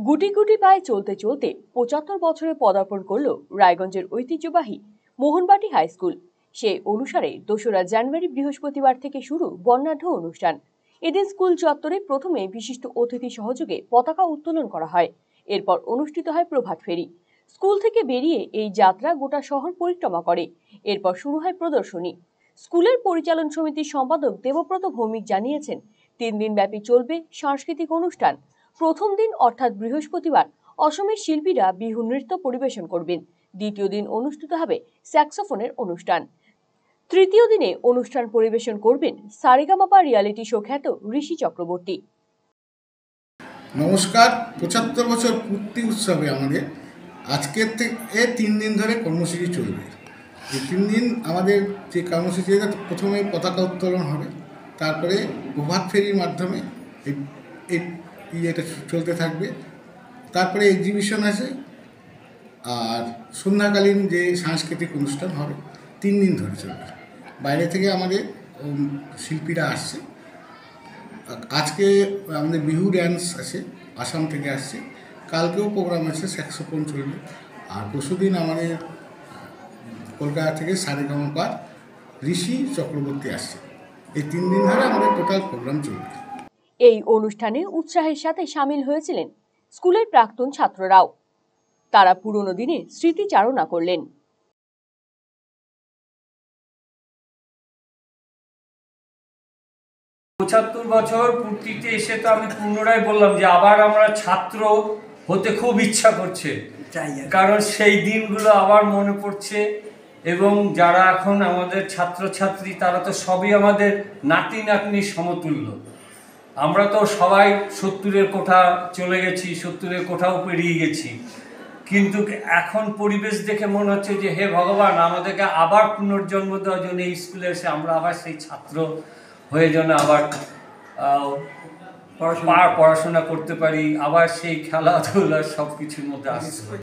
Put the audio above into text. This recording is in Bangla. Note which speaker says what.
Speaker 1: গুটি গুটি পায়ে চলতে চলতে ৭৫ বছরে পদার্পণ করল রায়গঞ্জের ঐতিহ্যবাহী মোহনবাটি হাই স্কুল। সে অনুসারে ২রা জানুয়ারি বৃহস্পতিবার থেকে শুরু বর্ণাঢ্য অনুষ্ঠান। এদিন স্কুল চত্বরে প্রথমে বিশিষ্ট অতিথি সহযোগে পতাকা উত্তোলন করা হয়। এরপর অনুষ্ঠিত হয় প্রভাত ফেরি। স্কুল থেকে বেরিয়ে এই যাত্রা গোটা শহর পরিক্রমা করে। এরপর শুরু হয় প্রদর্শনী। স্কুলের পরিচালন সমিতির সম্পাদক দেবব্রত ভৌমিক জানিয়েছেন, ৩ দিন ব্যাপী চলবে সাংস্কৃতিক অনুষ্ঠান। প্রথম দিন অর্থাৎ বৃহস্পতিবার অসমের শিল্পীরা বিহু নৃত্য পরিবেশন করবেন। দ্বিতীয় দিন অনুষ্ঠিত হবে স্যাক্সোফোনের অনুষ্ঠান। তৃতীয় দিনে অনুষ্ঠান পরিবেশন করবেন সারেগামাপা রিয়ালিটি শো খ্যাত ঋষি চক্রবর্তী।
Speaker 2: নমস্কার। ৭৫ বছর পূর্তি উৎসবে আমাদের আজকের থেকে ৩ দিন ধরে কর্মসূচি চলবে। এই 3 দিন আমাদের যে কর্মসূচি, প্রথমে পতাকা উত্তোলন হবে, তারপরে প্রভাত ফেরির মাধ্যমে এটা চলতে থাকবে। তারপরে এক্সিবিশন আছে, আর সন্ধ্যাকালীন যে সাংস্কৃতিক অনুষ্ঠান হবে 3 দিন ধরে চলবে। বাইরে থেকে আমাদের শিল্পীরা আসছে। আজকে আমাদের বিহু ড্যান্স আছে, আসাম থেকে আসছে। কালকেও প্রোগ্রাম আছে, স্যাক্সোফোন চলবে। আর পরশুদিন আমাদের কলকাতা থেকে সারেগামাপার ঋষি চক্রবর্তী আসছে। এই 3 দিন ধরে আমাদের টোটাল প্রোগ্রাম চলবে।
Speaker 1: এই অনুষ্ঠানে উৎসাহের সাথে সামিল হয়েছিলেন স্কুলের প্রাক্তন ছাত্ররাও। তারা পুরনো দিনে স্মৃতিচারণা করলেন।
Speaker 3: ৭৫ বছর পূর্তিতে এসে তো আমি পুনরায় বললাম যে আবার আমরা ছাত্র হতে খুব ইচ্ছা করছে, কারণ সেই দিনগুলো আবার মনে পড়ছে। এবং যারা এখন আমাদের ছাত্রছাত্রী তারা তো সবই আমাদের নাতি নাতনির সমতুল্য। আমরা তো সবাই ৭০-এর কোঠা চলে গেছি, ৭০-এর কোঠাও পেরিয়ে গেছি, কিন্তু এখন পরিবেশ দেখে মনে হচ্ছে যে হে ভগবান, আমাদেরকে আবার পুনর্জন্ম দেওয়ার জন্য এই স্কুলে এসে আমরা আবার সেই ছাত্র হয়ে যেন আবার পড়াশোনা করতে পারি, আবার সেই খেলাধুলা সব কিছুর মধ্যে আসতে পারি।